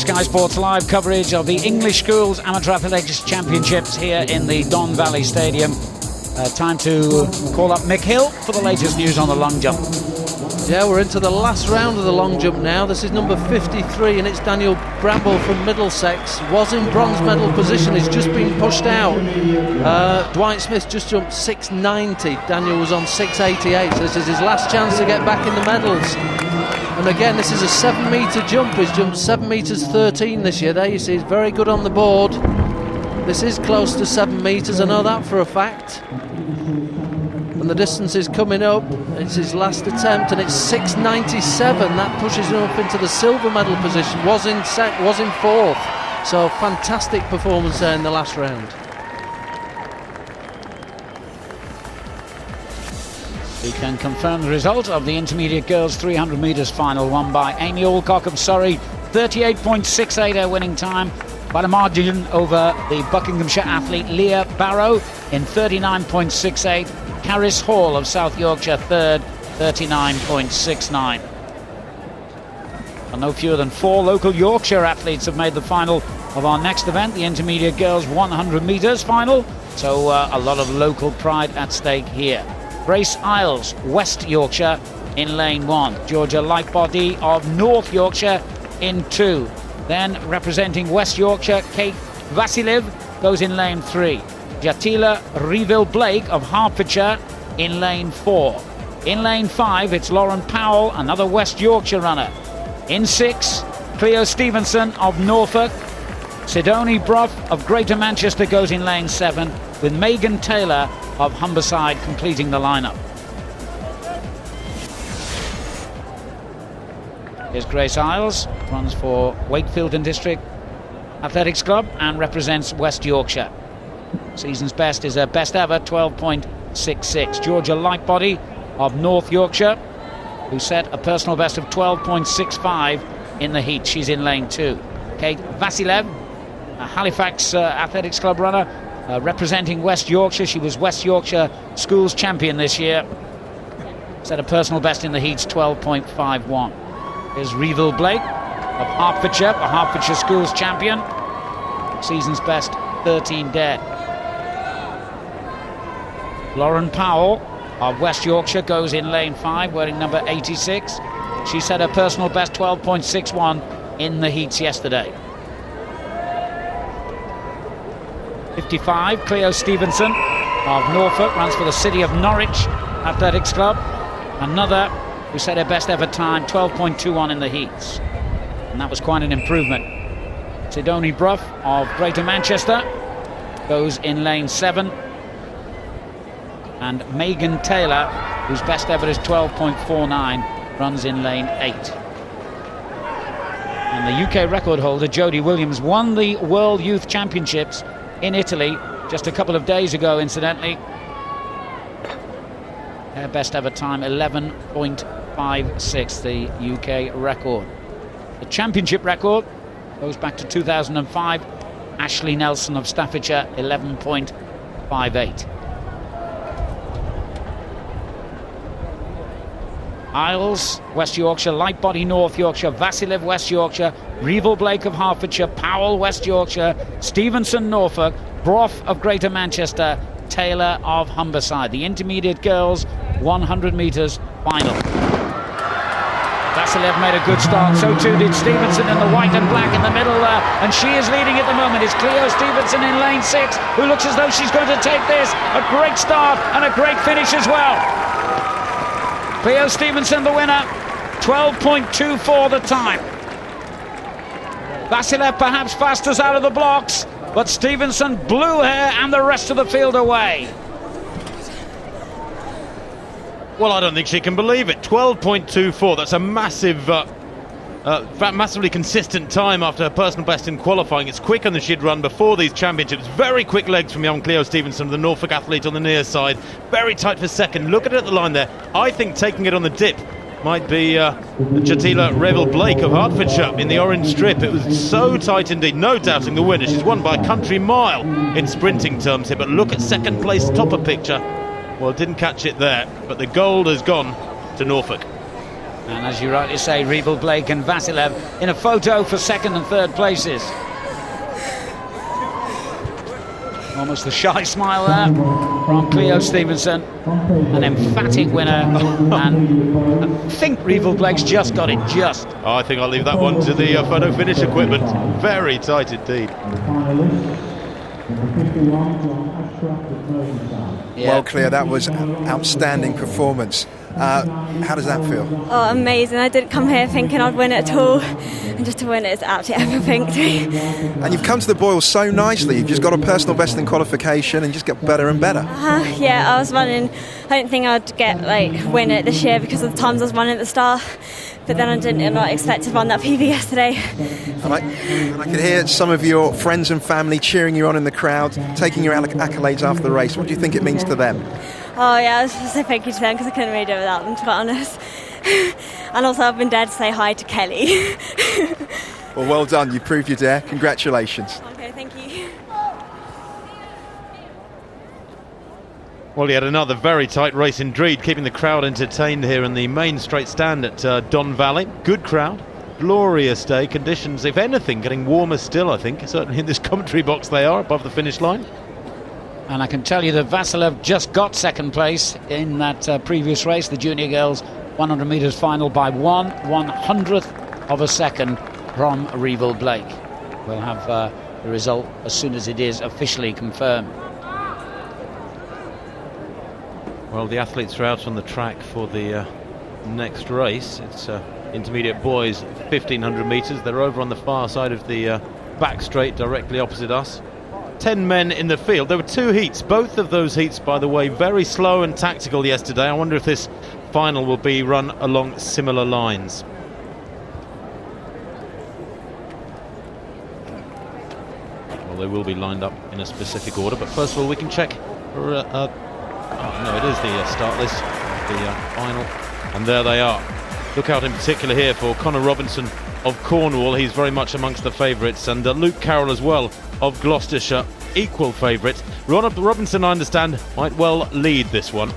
Sky Sports live coverage of the English Schools Amateur Athletics Championships here in the Don Valley Stadium. Time to call up Mick Hill for the latest news on the long jump. Yeah, we're into the last round of the long jump now. This is number 53 and it's Daniel Bramble from Middlesex. Was in bronze medal position, he's just been pushed out. Dwight Smith just jumped 6.90. Daniel was on 6.88, so this is his last chance to get back in the medals. And again, this is a 7 metre jump. He's jumped 7 metres 13 this year. There you see, he's very good on the board. This is close to 7 metres, I know that for a fact. And the distance is coming up. It's his last attempt, and it's 6.97. That pushes him up into the silver medal position. Was in fourth. So fantastic performance there in the last round. We can confirm the result of the intermediate girls 300 metres final, won by Amy Alcock of Surrey. 38.68 her winning time, by a margin over the Buckinghamshire athlete Leah Barrow in 39.68. Harris Hall of South Yorkshire third, 39.69. And no fewer than 4 local Yorkshire athletes have made the final of our next event, the intermediate girls 100 metres final. So a lot of local pride at stake here. Grace Isles, West Yorkshire, in lane 1. Georgia Lightbody of North Yorkshire in 2. Then representing West Yorkshire, Kate Vasilev goes in lane 3. Jatila Reeville-Blake of Hertfordshire in lane 4. In lane 5, it's Lauren Powell, another West Yorkshire runner. In 6, Cleo Stevenson of Norfolk. Sidonie Brough of Greater Manchester goes in lane 7, with Megan Taylor of Humberside completing the lineup. Here's Grace Isles, runs for Wakefield and District Athletics Club and represents West Yorkshire. Season's best is her best ever, 12.66. Georgia Lightbody of North Yorkshire, who set a personal best of 12.65 in the heat. She's in lane 2. Kate Vasilev, a Halifax Athletics Club runner, representing West Yorkshire. She was West Yorkshire Schools champion this year. Set a personal best in the heats, 12.51. Here's Reeville Blake of Hertfordshire, a Hertfordshire Schools champion. Season's best, 13 dead. Lauren Powell of West Yorkshire goes in lane 5, wearing number 86. She set her personal best, 12.61 in the heats yesterday. 55, Cleo Stevenson of Norfolk, runs for the City of Norwich Athletics Club. Another who set her best ever time, 12.21 in the heats. And that was quite an improvement. Sidonie Brough of Greater Manchester goes in lane 7. And Megan Taylor, whose best ever is 12.49, runs in lane 8. And the UK record holder, Jodie Williams, won the World Youth Championships in Italy just a couple of days ago, incidentally. Her best ever time, 11.56, the UK record. The championship record goes back to 2005. Ashley Nelson of Staffordshire, 11.58. Isles, West Yorkshire, Lightbody, North Yorkshire, Vasilev, West Yorkshire, Reeville Blake of Hertfordshire, Powell, West Yorkshire, Stevenson, Norfolk, Brough of Greater Manchester, Taylor of Humberside. The intermediate girls 100 metres final. Vasilev made a good start, so too did Stevenson in the white and black in the middle there, and she is leading at the moment. It's Cleo Stevenson in lane 6, who looks as though she's going to take this. A great start and a great finish as well. Cleo Stevenson the winner, 12.24 the time. Vasilev perhaps fastest out of the blocks, but Stevenson blew her and the rest of the field away. Well, I don't think she can believe it. 12.24, that's a massive, massively consistent time after her personal best in qualifying. It's quicker than she'd run before these championships. Very quick legs from young Cleo Stevenson, the Norfolk athlete on the near side. Very tight for second. Look at it at the line there. I think taking it on the dip might be Jatila Reeville-Blake of Hertfordshire in the orange strip. It was so tight indeed, no doubting the winner. She's won by a country mile in sprinting terms here, but look at second place topper picture. Well, didn't catch it there, but the gold has gone to Norfolk. And as you rightly say, Revel, Blake and Vasilev in a photo for second and third places. Almost the shy smile there from Cleo Stevenson. An emphatic winner. And I think Revel Blake's just got it just. Oh, I think I'll leave that one to the photo finish equipment. Very tight indeed. Yeah. Well, Cleo, that was an outstanding performance. How does that feel? Oh, amazing. I didn't come here thinking I'd win it at all. And just to win it is absolutely everything to me. And you've come to the Boyles so nicely. You've just got a personal best in qualification and just get better and better. Yeah, I was running. I didn't think I'd win it this year because of the times I was running at the start. But then I didn't expect to run that PB yesterday. And I could hear some of your friends and family cheering you on in the crowd, taking your accolades after the race. What do you think it means to them? Oh yeah, I was supposed to say thank you to them because I couldn't really do it without them, to be honest. And also I've been dared to say hi to Kelly. Well done. You proved your dare. Congratulations. Okay, thank you. Well, he had another very tight race indeed, keeping the crowd entertained here in the main straight stand at Don Valley. Good crowd, glorious day, conditions, if anything, getting warmer still, I think. Certainly in this commentary box they are, above the finish line. And I can tell you that Vasilev just got second place in that previous race, the junior girls 100 metres final, by 1/100th of a second from Revel Blake. We'll have the result as soon as it is officially confirmed. Well, the athletes are out on the track for the next race. It's intermediate boys 1500 metres. They're over on the far side of the back straight directly opposite us. 10 men in the field. There were two heats. Both of those heats, by the way, very slow and tactical yesterday. I wonder if this final will be run along similar lines. Well, they will be lined up in a specific order, but first of all we can check for no, it is the start list, the final, and there they are. Look out in particular here for Connor Robinson of Cornwall. He's very much amongst the favourites, and Luke Carroll as well of Gloucestershire, equal favourite. Robinson, I understand, might well lead this one.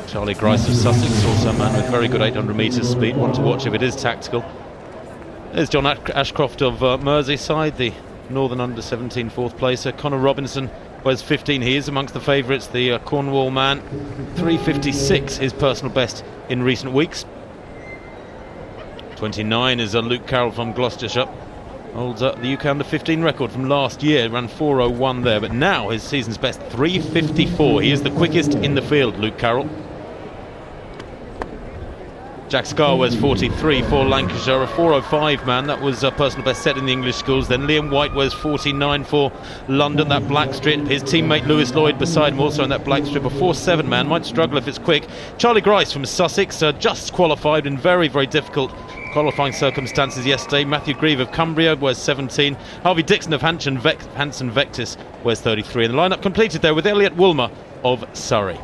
Charlie Grice of Sussex, also a man with very good 800 metres speed, one to watch if it is tactical. There's John Ashcroft of Merseyside, the Northern Under-17 fourth placer. Connor Robinson wears 15. He is amongst the favourites, the Cornwall man. 3:56, his personal best in recent weeks. 29 is Luke Carroll from Gloucestershire. Holds the UK Under-15 record from last year, ran 4:01 there, but now his season's best 3:54. He is the quickest in the field, Luke Carroll. Jack Scarr wears 43 for Lancashire, a 4:05 man. That was a personal best set in the English schools. Then Liam White wears 49 for London, that black strip. His teammate Lewis Lloyd beside him also in that black strip, a 4:7 man. Might struggle if it's quick. Charlie Grice from Sussex, just qualified in very, very difficult qualifying circumstances yesterday. Matthew Grieve of Cumbria wears 17. Harvey Dixon of Hanson Vectis wears 33. And the lineup completed there with Elliot Woolmer of Surrey.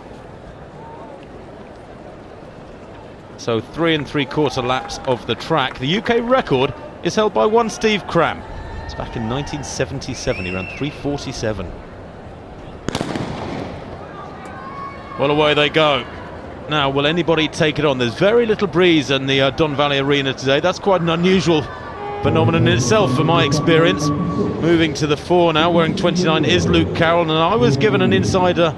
So 3 3/4 laps of the track. The UK record is held by one Steve Cram. It's back in 1977. He ran 3:47. Well, away they go. Now, will anybody take it on? There's very little breeze in the Don Valley Arena today. That's quite an unusual phenomenon in itself from my experience. Moving to the 4 now, wearing 29 is Luke Carroll, and I was given an insider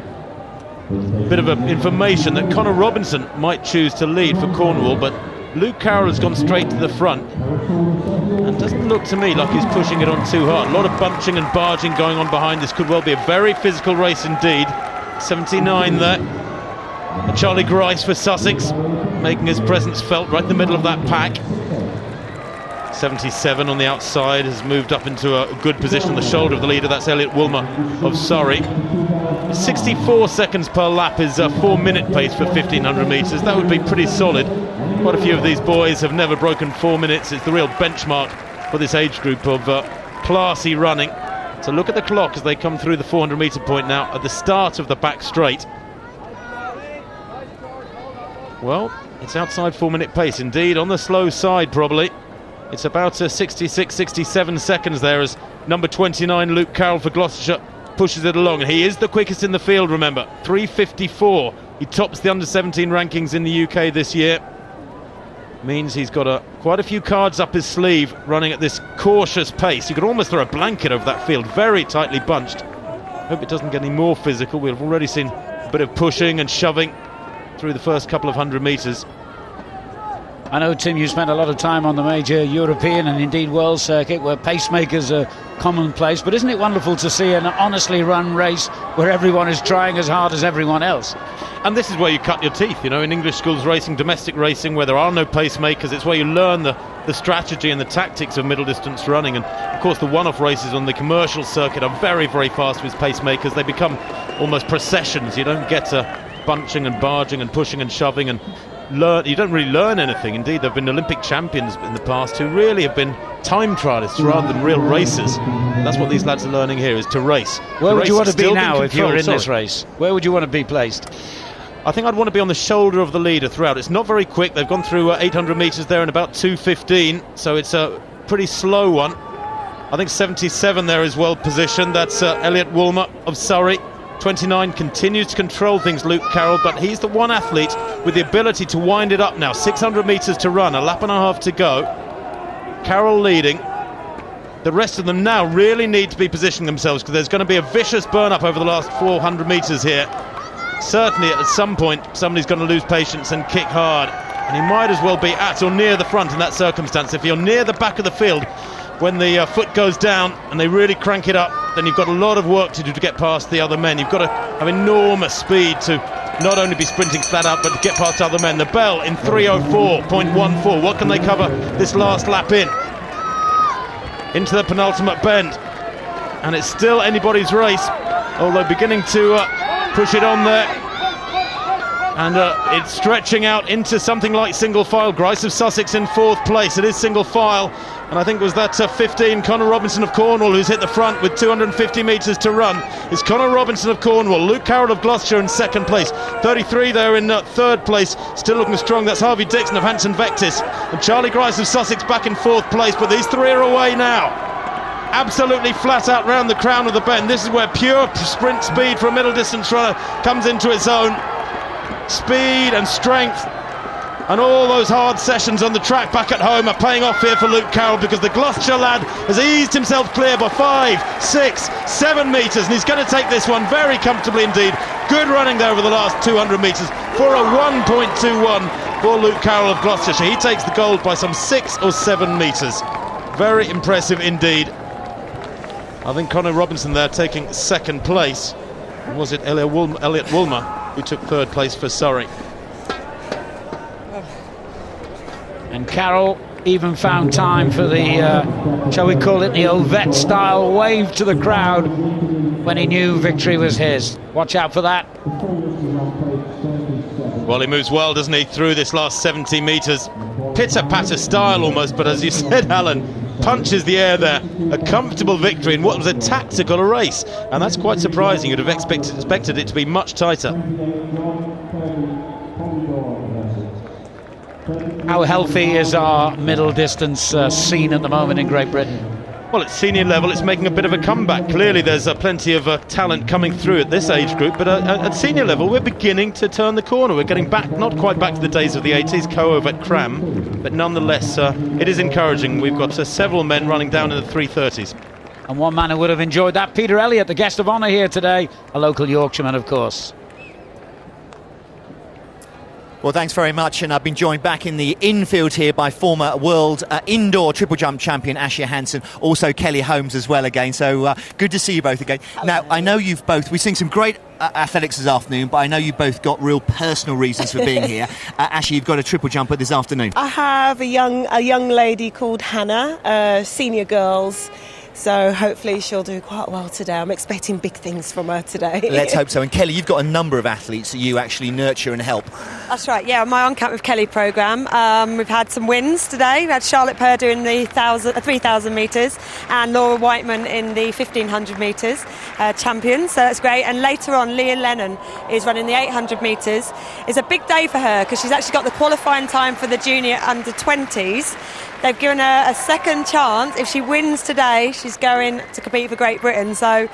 bit of information that Connor Robinson might choose to lead for Cornwall, but Luke Carroll has gone straight to the front and doesn't look to me like he's pushing it on too hard. A lot of bunching and barging going on behind. This could well be a very physical race indeed. 79 there. And Charlie Grice for Sussex, making his presence felt right in the middle of that pack. 77 on the outside, has moved up into a good position on the shoulder of the leader. That's Elliot Woolmer of Surrey. 64 seconds per lap is a 4-minute pace for 1500 metres. That would be pretty solid. Quite a few of these boys have never broken 4 minutes. It's the real benchmark for this age group of classy running. So look at the clock as they come through the 400 metre point now at the start of the back straight. Well, it's outside 4-minute pace indeed, on the slow side probably. It's about 66, 67 seconds there as number 29 Luke Carroll for Gloucestershire pushes it along, and he is the quickest in the field, remember. 3:54. He tops the under-17 rankings in the UK this year. Means he's got quite a few cards up his sleeve running at this cautious pace. You could almost throw a blanket over that field, very tightly bunched. Hope it doesn't get any more physical. We've already seen a bit of pushing and shoving through the first couple of 100 metres. I know, Tim, you spent a lot of time on the major European and indeed world circuit where pacemakers are commonplace, but isn't it wonderful to see an honestly run race where everyone is trying as hard as everyone else? And this is where you cut your teeth, in English schools racing, domestic racing, where there are no pacemakers. It's where you learn the strategy and the tactics of middle distance running. And of course the one-off races on the commercial circuit are very, very fast with pacemakers. They become almost processions. You don't get bunching and barging and pushing and shoving and you don't really learn anything. Indeed, there have been Olympic champions in the past who really have been time trialists rather than real racers. That's what these lads are learning here, is to race. Where would you want to be now if you were in this race? Where would you want to be placed? I think I'd want to be on the shoulder of the leader throughout. It's not very quick. They've gone through 800 metres there in about 2:15, so it's a pretty slow one. I think 77 there is well positioned. That's Elliot Woolmer of Surrey. 29 continues to control things, Luke Carroll, but he's the one athlete with the ability to wind it up now. 600 metres to run, a lap and a half to go. Carroll leading. The rest of them now really need to be positioning themselves, because there's going to be a vicious burn-up over the last 400 metres here. Certainly at some point somebody's going to lose patience and kick hard, and he might as well be at or near the front in that circumstance. If you're near the back of the field when the foot goes down and they really crank it up, then you've got a lot of work to do to get past the other men. You've got to have enormous speed to not only be sprinting flat out, but to get past other men. The Bell in 3:04.14. What can they cover this last lap in? Into the penultimate bend, and it's still anybody's race, although beginning to push it on there, and it's stretching out into something like single file. Grice of Sussex in 4th place. It is single file, and I think it was that 15 Conor Robinson of Cornwall who's hit the front with 250 metres to run. It's Conor Robinson of Cornwall. Luke Carroll of Gloucester in 2nd place. 33 there in 3rd place, still looking strong. That's Harvey Dixon of Hanson Vectis, and Charlie Grice of Sussex back in 4th place, but these three are away now. Absolutely flat out round the crown of the bend. This is where pure sprint speed for a middle distance runner comes into its own. Speed and strength and all those hard sessions on the track back at home are paying off here for Luke Carroll, because the Gloucestershire lad has eased himself clear by 5, 6, 7 metres, and he's going to take this one very comfortably indeed. Good running there over the last 200 metres for a 1.21 for Luke Carroll of Gloucestershire. He takes the gold by some 6 or 7 metres. Very impressive indeed. I think Conor Robinson there taking 2nd place. Was it Elliot Woolmer who took 3rd place for Surrey? And Carroll even found time for the, shall we call it the Ovette style wave to the crowd when he knew victory was his. Watch out for that. Well, he moves well, doesn't he, through this last 70 metres. Pitter-patter style almost, but as you said, Alan, punches the air there. A comfortable victory in what was a tactical race, and that's quite surprising. You'd have expected it to be much tighter. How healthy is our middle distance scene at the moment in Great Britain? Well, at senior level it's making a bit of a comeback. Clearly there's plenty of talent coming through at this age group, but at senior level we're beginning to turn the corner. We're getting back, not quite back to the days of the 80s, Cove at Cram, but nonetheless it is encouraging. We've got several men running down in the 3:30s. And one man who would have enjoyed that, Peter Elliott, the guest of honour here today, a local Yorkshireman of course. Well, thanks very much, and I've been joined back in the infield here by former world indoor triple jump champion Ashia Hansen, also Kelly Holmes as well again, so good to see you both again. Now, I know you've both, we've seen some great athletics this afternoon, but I know you both got real personal reasons for being here. Ashia, you've got a triple jumper this afternoon. I have a young lady called Hannah, senior girls. So hopefully she'll do quite well today. I'm expecting big things from her today. Let's hope so. And Kelly, you've got a number of athletes that you actually nurture and help. That's right, yeah, my On Camp with Kelly programme. We've had some wins today. We had Charlotte Purder in the 3,000 metres and Laura Whiteman in the 1,500 metres champions, so that's great. And later on, Leah Lennon is running the 800 metres. It's a big day for her because she's actually got the qualifying time for the junior under 20s. They've given her a second chance. If she wins today, she's going to compete for Great Britain. So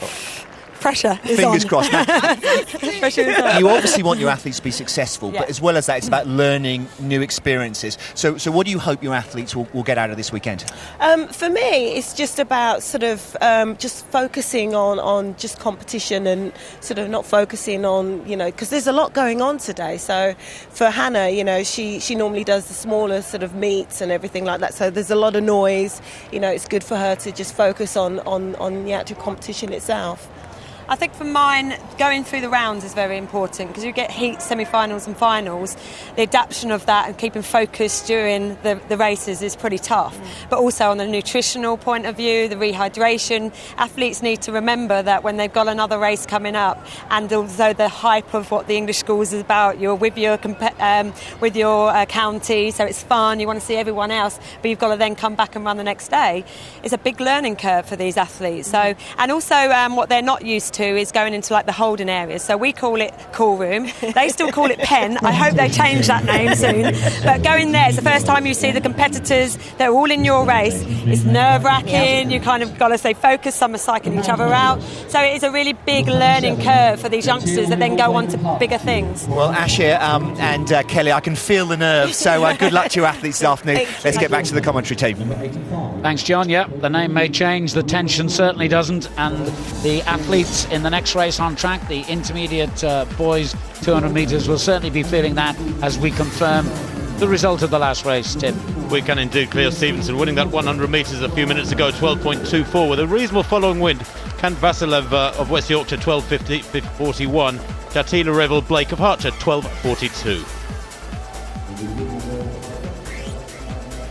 Pressure is Fingers on. crossed. Now, Pressure is on. you obviously want your athletes to be successful, Yeah. but as well as that, it's about learning new experiences. So what do you hope your athletes will get out of this weekend? For me, it's just about sort of just focusing on just competition and sort of not focusing on, because there's a lot going on today. So for Hannah, she normally does the smaller sort of meets and everything like that. So there's a lot of noise. It's good for her to just focus on the actual competition itself. I think for mine, going through the rounds is very important because you get heats, semi-finals and finals. The adaptation of that and keeping focused during the races is pretty tough. But also on the nutritional point of view, the rehydration, athletes need to remember that when they've got another race coming up, and although the hype of what the English schools is about, you're with your county, so it's fun, you want to see everyone else, but you've got to then come back and run the next day. It's a big learning curve for these athletes. So, and also what they're not used to is going into like the holding areas. So we call it call room. They still call it pen. I hope they change that name soon. But going there, it's the first time you see the competitors. They're all in your race. It's nerve-wracking. You kind of got to stay focused. Some are psyching each other out. So it is a really big learning curve for these youngsters that then go on to bigger things. Well, Ashia and Kelly, I can feel the nerves. So good luck to your athletes this afternoon. Let's get back to the commentary team. Thanks, John. Yeah, the name may change, the tension certainly doesn't, and the athletes in the next race on track, the intermediate boys 200 metres, will certainly be feeling that as we confirm the result of the last race, Tim. We can indeed. Cleo Stevenson winning that 100 metres a few minutes ago, 12.24 with a reasonable following wind. Kant Vasilev of West Yorkshire 12.41, Jatila Revel Blake of Hertfordshire 12.42.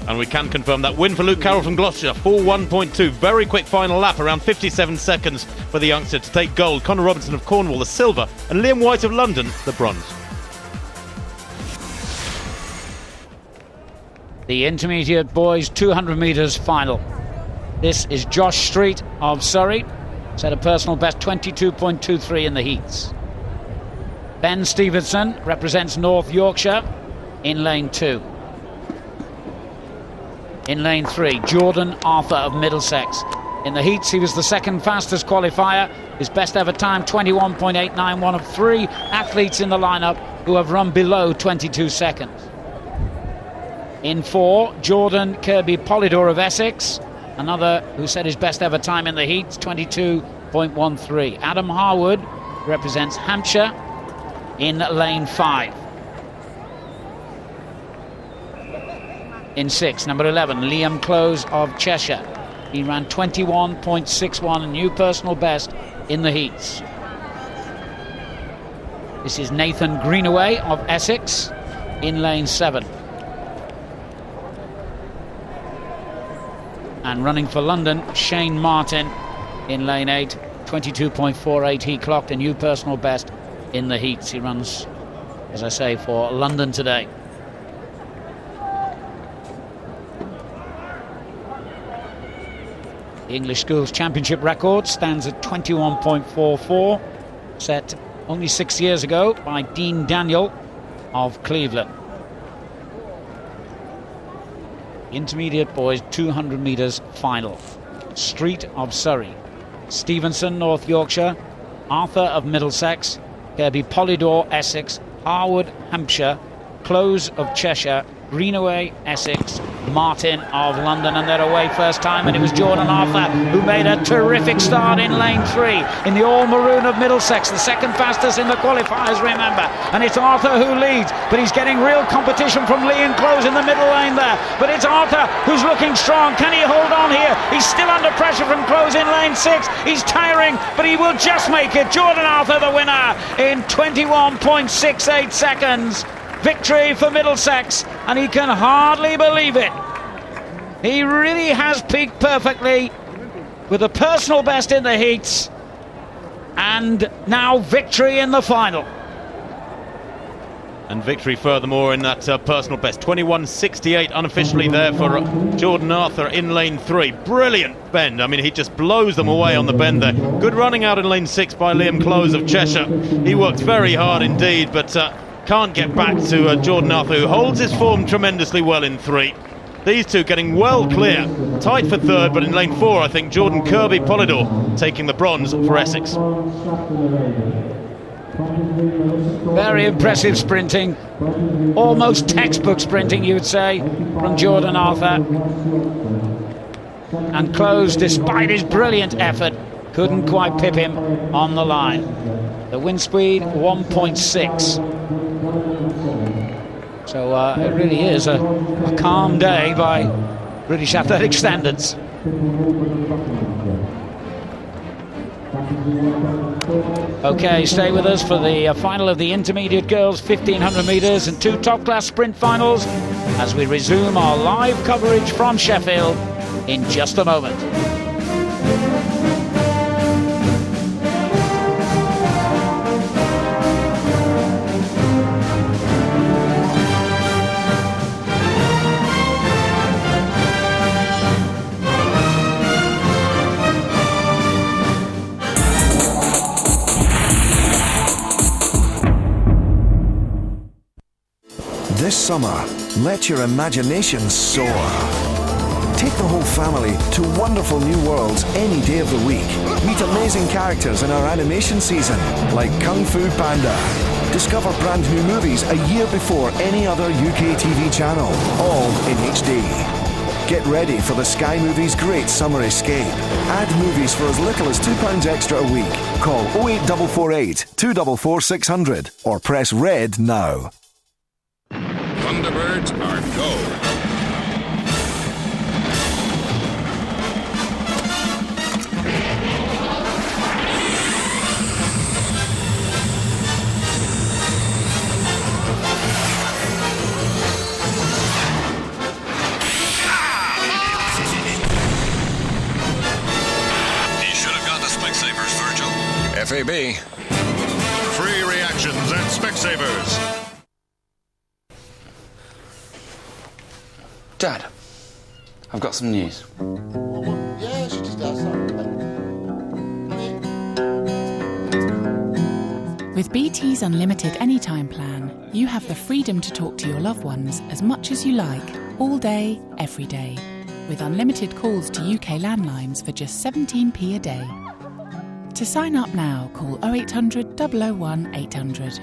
And we can confirm that win for Luke Carroll from Gloucestershire, 4.1.2. Very quick final lap, around 57 seconds for the youngster to take gold. Connor Robinson of Cornwall, the silver, and Liam White of London, the bronze. The intermediate boys 200 metres final. This is Josh Street of Surrey. Set a personal best 22.23 in the heats. Ben Stevenson represents North Yorkshire in lane 2. In lane 3, Jordan Arthur of Middlesex. In the heats, he was the second fastest qualifier. His best ever time, 21.891, one of 3 athletes in the lineup who have run below 22 seconds. In 4, Jordan Kirby Polydor of Essex, another who set his best ever time in the heats, 22.13. Adam Harwood represents Hampshire in lane 5. In 6, number 11, Liam Close of Cheshire. He ran 21.61, a new personal best in the heats. This is Nathan Greenaway of Essex in lane 7. And running for London, Shane Martin in lane 8, 22.48. He clocked a new personal best in the heats. He runs, as I say, for London today. The English Schools Championship record stands at 21.44, set only 6 years ago by Dean Daniel of Cleveland. Intermediate boys 200 metres final. Street of Surrey, Stevenson North Yorkshire, Arthur of Middlesex, Kirby Polydor Essex, Harwood Hampshire, Close of Cheshire, Greenaway Essex, Martin of London, and they're away first time, and it was Jordan Arthur who made a terrific start in lane 3 in the all maroon of Middlesex, the second fastest in the qualifiers, remember, and it's Arthur who leads, but he's getting real competition from Liam Close in the middle lane there, but it's Arthur who's looking strong. Can he hold on here? He's still under pressure from Close in lane 6. He's tiring, but he will just make it. Jordan Arthur the winner in 21.68 seconds. Victory for Middlesex, and he can hardly believe it. He really has peaked perfectly with a personal best in the heats, and now victory in the final. And victory furthermore in that personal best, 21.68 unofficially there for Jordan Arthur in lane 3. Brilliant bend. I mean, he just blows them away on the bend there. Good running out in lane 6 by Liam Close of Cheshire. He worked very hard indeed, but can't get back to Jordan Arthur, who holds his form tremendously well in 3. These two getting well clear. Tight for third, but in lane 4, I think Jordan Kirby-Polydor taking the bronze for Essex. Very impressive sprinting. Almost textbook sprinting, you would say, from Jordan Arthur. And Close, despite his brilliant effort, couldn't quite pip him on the line. The wind speed 1.6. So it really is a calm day by British athletic standards. Okay, stay with us for the final of the intermediate girls 1500 metres and 2 top-class sprint finals as we resume our live coverage from Sheffield in just a moment. This summer, let your imagination soar. Take the whole family to wonderful new worlds any day of the week. Meet amazing characters in our animation season, like Kung Fu Panda. Discover brand new movies a year before any other UK TV channel, all in HD. Get ready for the Sky Movies Great Summer Escape. Add movies for as little as £2 extra a week. Call 08448 244 600 or press red now. Thunderbirds are go. He should have got the Specsavers, Virgil. FAB. Free reactions at Specsavers. Dad, I've got some news. Yeah, she just does something. With BT's Unlimited Anytime plan, you have the freedom to talk to your loved ones as much as you like, all day, every day. With unlimited calls to UK landlines for just 17p a day. To sign up now, call 0800 001 800.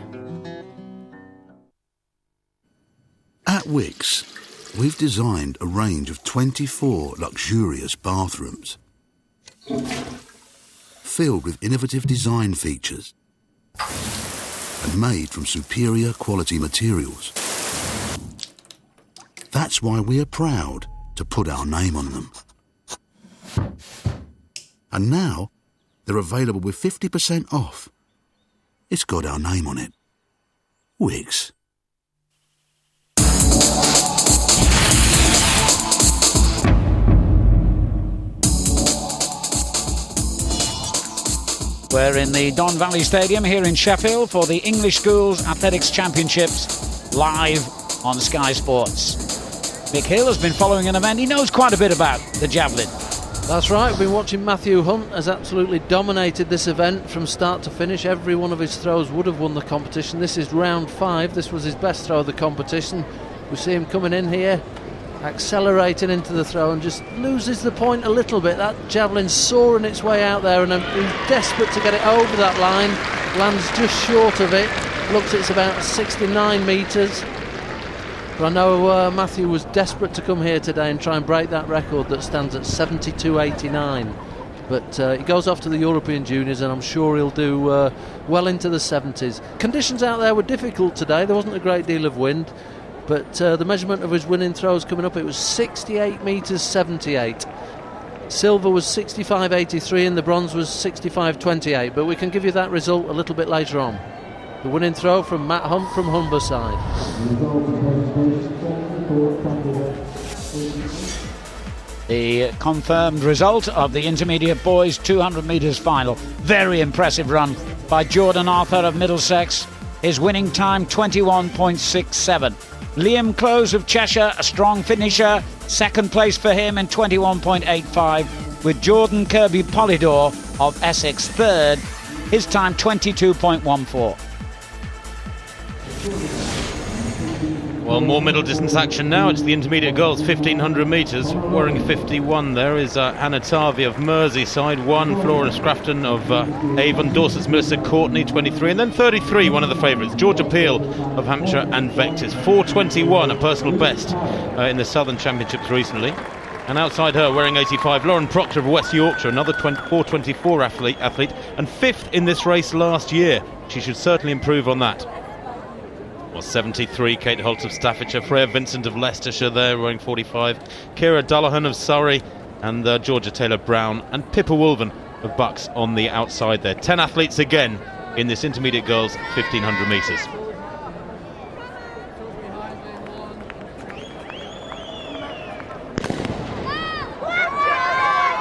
At Wickes, we've designed a range of 24 luxurious bathrooms, filled with innovative design features and made from superior quality materials. That's why we're proud to put our name on them. And now, they're available with 50% off. It's got our name on it. Wickes. We're in the Don Valley Stadium here in Sheffield for the English Schools Athletics Championships live on Sky Sports. Mick Hill has been following an event. He knows quite a bit about the javelin. That's right, we've been watching Matthew Hunt has absolutely dominated this event from start to finish. Every one of his throws would have won the competition. This is round 5. This was his best throw of the competition. We see him coming in here, accelerating into the throw and just loses the point a little bit. That javelin's soaring its way out there and he's desperate to get it over that line. Lands just short of it. Looks it's about 69 metres. But I know Matthew was desperate to come here today and try and break that record that stands at 72.89. But he goes off to the European Juniors and I'm sure he'll do well into the 70s. Conditions out there were difficult today. There wasn't a great deal of wind. But the measurement of his winning throws coming up, it was 68 metres 78. Silver was 65.83 and the bronze was 65.28. But we can give you that result a little bit later on. The winning throw from Matt Hunt from Humberside. The confirmed result of the intermediate boys 200 metres final. Very impressive run by Jordan Arthur of Middlesex. His winning time 21.67. Liam Close of Cheshire, a strong finisher. Second place for him in 21.85. With Jordan Kirby-Polydor of Essex third. His time 22.14. Well, more middle distance action now. It's the intermediate girls, 1500 metres. Wearing 51 there is Hannah Tarvey of Merseyside, 1 Florence Scrafton of Avon, Dorset's Melissa Courtney, 23, and then 33, one of the favourites, Georgia Peel of Hampshire and Vectis. 4:21, a personal best in the Southern Championships recently. And outside her, wearing 85, Lauren Proctor of West Yorkshire, another 4:24 athlete, and 5th in this race last year. She should certainly improve on that. Well, 73, Kate Holt of Staffordshire, Freya Vincent of Leicestershire there, wearing 45, Ciara Dullahan of Surrey, and Georgia Taylor-Brown, and Pippa Wolven of Bucks on the outside there. 10 athletes again in this intermediate girls 1500 metres.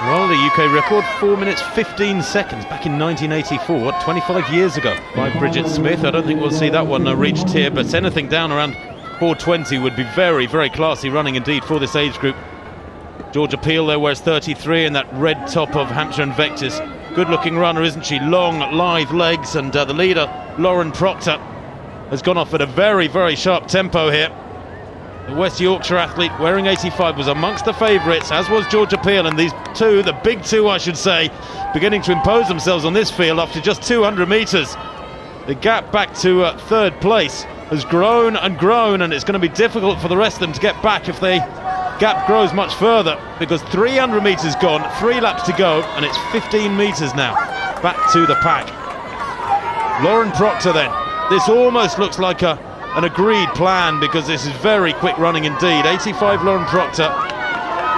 Well, the UK record, 4 minutes 15 seconds back in 1984, 25 years ago, by Bridget Smith. I don't think we'll see that one reached here, but anything down around 4:20 would be very, very classy running indeed for this age group. Georgia Peel there wears 33 in that red top of Hampshire and Vectis. Good looking runner, isn't she? Long, lithe legs, and the leader, Lauren Proctor, has gone off at a very, very sharp tempo here. The West Yorkshire athlete wearing 85 was amongst the favourites, as was Georgia Peel, and these two, the big two I should say, beginning to impose themselves on this field after just 200 metres. The gap back to third place has grown and grown, and it's going to be difficult for the rest of them to get back if the gap grows much further, because 300 metres gone, 3 laps to go, and it's 15 metres now back to the pack. Lauren Proctor then, this almost looks like an agreed plan, because this is very quick running indeed. 85 Lauren Proctor.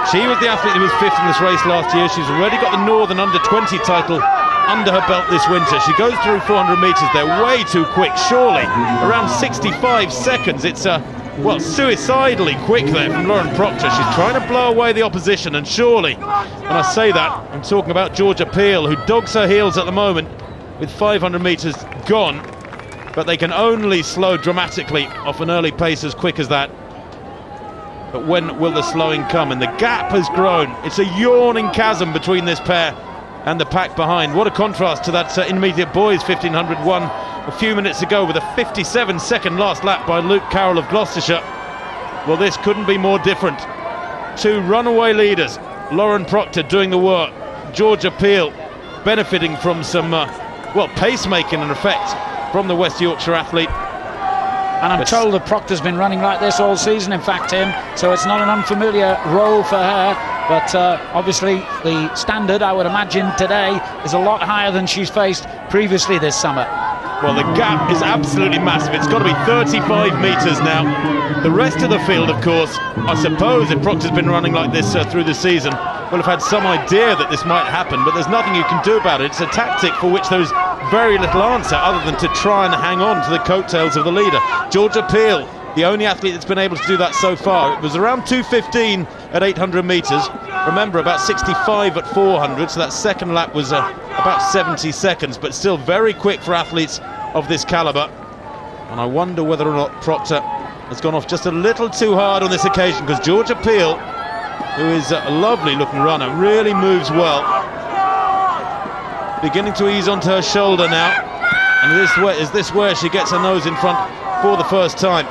She was the athlete who was 5th in this race last year. She's already got the Northern Under-20 title under her belt this winter. She goes through 400 metres. They're way too quick, surely. Around 65 seconds. It's well, suicidally quick there from Lauren Proctor. She's trying to blow away the opposition, and surely, when I say that, I'm talking about Georgia Peel, who dogs her heels at the moment with 500 metres gone. But they can only slow dramatically off an early pace as quick as that. But when will the slowing come? And the gap has grown. It's a yawning chasm between this pair and the pack behind. What a contrast to that intermediate boys 1500 won a few minutes ago with a 57-second last lap by Luke Carroll of Gloucestershire. Well, this couldn't be more different. Two runaway leaders, Lauren Proctor doing the work, Georgia Peel benefiting from some, pacemaking in effect from the West Yorkshire athlete. And I'm told that Proctor's been running like this all season, in fact, Tim, so it's not an unfamiliar role for her. But obviously the standard, I would imagine, today is a lot higher than she's faced previously this summer. Well, the gap is absolutely massive. It's got to be 35 metres now. The rest of the field, of course, I suppose if Proctor's been running like this through the season, will have had some idea that this might happen, but there's nothing you can do about it. It's a tactic for which there's very little answer other than to try and hang on to the coattails of the leader. Georgia Peel, the only athlete that's been able to do that so far. It was around 2:15 at 800 metres. Remember, about 65 at 400, so that second lap was about 70 seconds, but still very quick for athletes of this calibre. And I wonder whether or not Proctor has gone off just a little too hard on this occasion, because Georgia Peel, who is a lovely looking runner, really moves well. Beginning to ease onto her shoulder now, and is this where she gets her nose in front for the first time.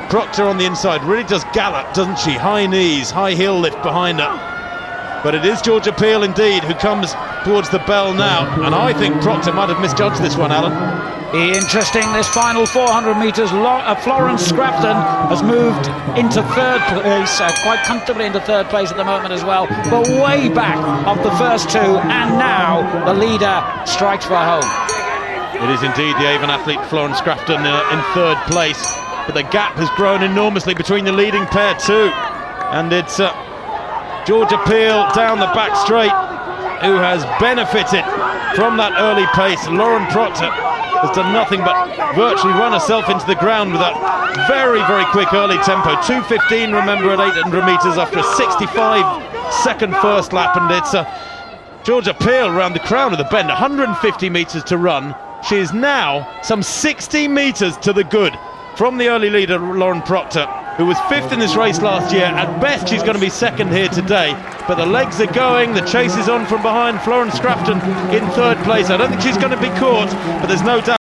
Proctor on the inside really does gallop, doesn't she? High knees, high heel lift behind her. But it is Georgia Peel indeed who comes towards the bell now, and I think Proctor might have misjudged this one, Alan. Interesting, this final 400 metres. Florence Scrafton has moved into third place, quite comfortably into third place at the moment as well, but way back of the first two, and now the leader strikes for home. It is indeed the Avon athlete Florence Scrafton in third place, but the gap has grown enormously between the leading pair too, and it's Georgia Peel down the back straight who has benefited from that early pace. Lauren Proctor has done nothing but virtually run herself into the ground with that very, very quick early tempo. 2:15, remember, at 800 metres after a 65-second first lap, and it's Georgia Peel around the crown of the bend. 150 metres to run. She is now some 60 metres to the good from the early leader, Lauren Proctor, who was 5th in this race last year. At best, she's going to be 2nd here today, but the legs are going, the chase is on from behind. Florence Scrafton in third place. I don't think she's going to be caught, but there's no doubt